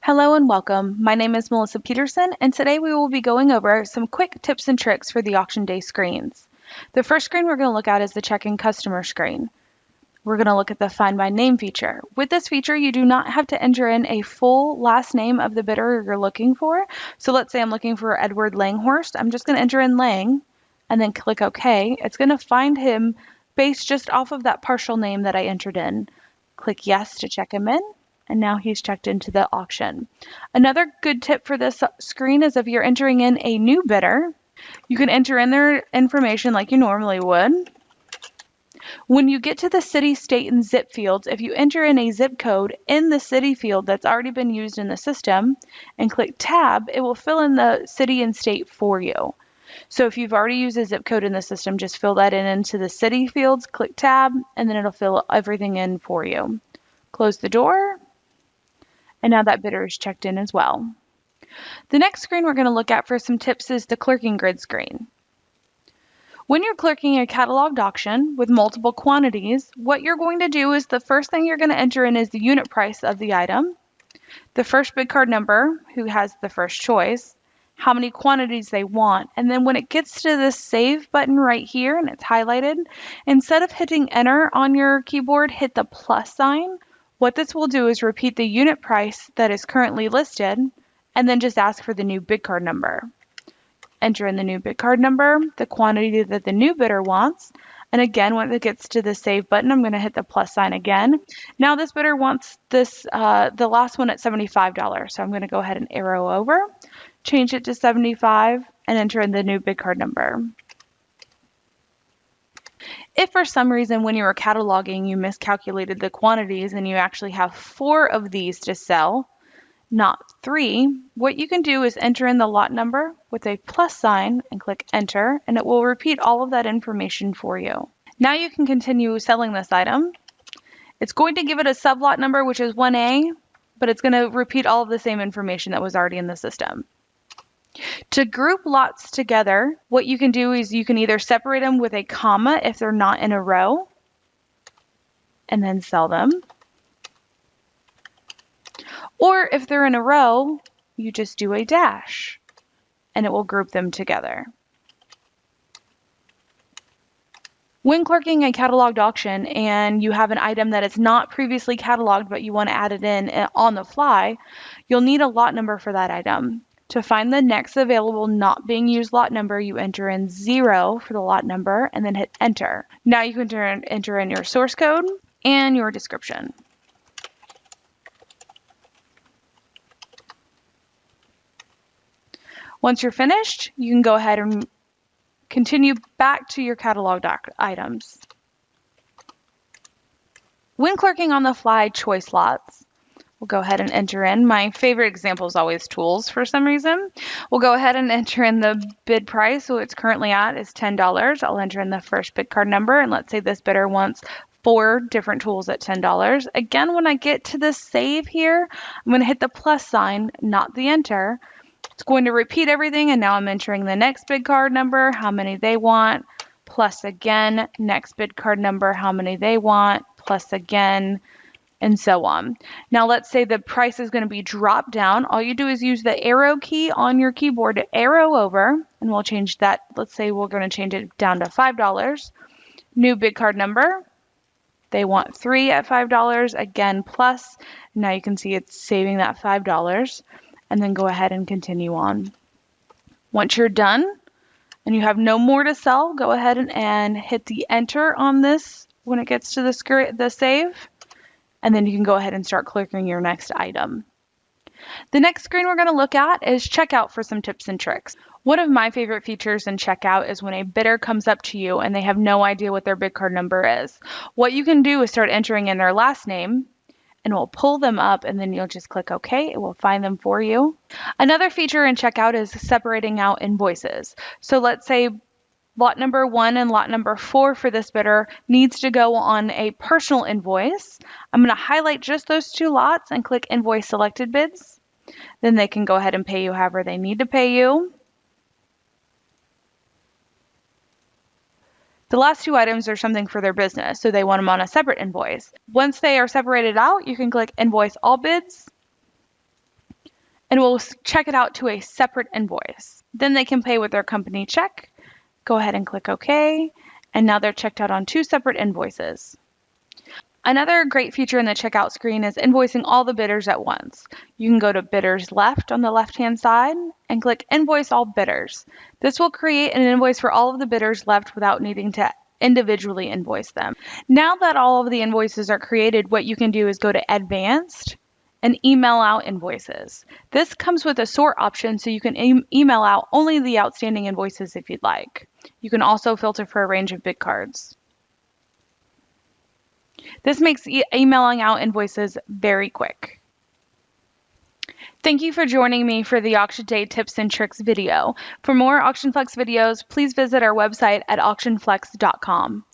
Hello and welcome. My name is Melissa Peterson, and today we will be going over some quick tips and tricks for the auction day screens. The first screen we're going to look at is the check-in customer screen. We're going to look at the Find by Name feature. With this feature, you do not have to enter in a full last name of the bidder you're looking for. So let's say I'm looking for Edward Langhorst. I'm just going to enter in Lang and then click OK. It's going to find him based just off of that partial name that I entered in. Click Yes to check him in. And now he's checked into the auction. Another good tip for this screen is if you're entering in a new bidder, you can enter in their information like you normally would. When you get to the city, state, and zip fields, if you enter in a zip code in the city field that's already been used in the system and click Tab, it will fill in the city and state for you. So if you've already used a zip code in the system, just fill that in into the city fields, click Tab, and then it'll fill everything in for you. Close the door. And now that bidder is checked in as well. The next screen we're going to look at for some tips is the Clerking Grid screen. When you're clerking a cataloged auction with multiple quantities, what you're going to do is the first thing you're going to enter in is the unit price of the item, the first bid card number, who has the first choice, how many quantities they want, and then when it gets to this save button right here and it's highlighted, instead of hitting enter on your keyboard, hit the plus sign. What this will do is repeat the unit price that is currently listed and then just ask for the new bid card number. Enter in the new bid card number, the quantity that the new bidder wants, and again when it gets to the save button I'm going to hit the plus sign again. Now this bidder wants this the last one at $75, so I'm going to go ahead and arrow over, change it to 75 and enter in the new bid card number. If for some reason when you were cataloging you miscalculated the quantities and you actually have 4 of these to sell, not 3, what you can do is enter in the lot number with a plus sign and click enter, and it will repeat all of that information for you. Now you can continue selling this item. It's going to give it a sublot number, which is 1A, but it's going to repeat all of the same information that was already in the system. To group lots together, what you can do is you can either separate them with a comma if they're not in a row, and then sell them. Or if they're in a row, you just do a dash, and it will group them together. When clerking a cataloged auction and you have an item that is not previously cataloged but you want to add it in on the fly, you'll need a lot number for that item. To find the next available not being used lot number, you enter in 0 for the lot number and then hit enter. Now you can enter in your source code and your description. Once you're finished, you can go ahead and continue back to your cataloged items. When clerking on the fly choice lots, we'll go ahead and enter in. My favorite example is always tools for some reason. We'll go ahead and enter in the bid price. So it's currently at is $10. I'll enter in the first bid card number, and let's say this bidder wants 4 different tools at $10. Again, when I get to the save here, I'm going to hit the plus sign, not the enter. It's going to repeat everything, and now I'm entering the next bid card number, how many they want, plus again, next bid card number, how many they want, plus again, and so on. Now let's say the price is going to be dropped down. All you do is use the arrow key on your keyboard to arrow over, and we'll change that. Let's say we're going to change it down to $5. New bid card number. They want 3 at $5. Again, plus. Now you can see it's saving that $5. And then go ahead and continue on. Once you're done and you have no more to sell, go ahead and hit the enter on this when it gets to the save. And then you can go ahead and start clerking your next item. The next screen we're going to look at is checkout for some tips and tricks. One of my favorite features in checkout is when a bidder comes up to you and they have no idea what their bid card number is. What you can do is start entering in their last name, and we'll pull them up, and then you'll just click OK. It will find them for you. Another feature in checkout is separating out invoices. So let's say lot number 1 and lot number 4 for this bidder needs to go on a personal invoice. I'm going to highlight just those 2 lots and click Invoice Selected Bids. Then they can go ahead and pay you however they need to pay you. The last 2 items are something for their business, so they want them on a separate invoice. Once they are separated out, you can click Invoice All Bids. and we'll check it out to a separate invoice. Then they can pay with their company check. Go ahead and click OK, and now they're checked out on 2 separate invoices. Another great feature in the checkout screen is invoicing all the bidders at once. You can go to Bidders Left on the left-hand side and click Invoice All Bidders. This will create an invoice for all of the bidders left without needing to individually invoice them. Now that all of the invoices are created, what you can do is go to Advanced and email out invoices. This comes with a sort option, so you can email out only the outstanding invoices if you'd like. You can also filter for a range of bid cards. This makes emailing out invoices very quick. Thank you for joining me for the Auction Day Tips and Tricks video. For more AuctionFlex videos, please visit our website at auctionflex.com.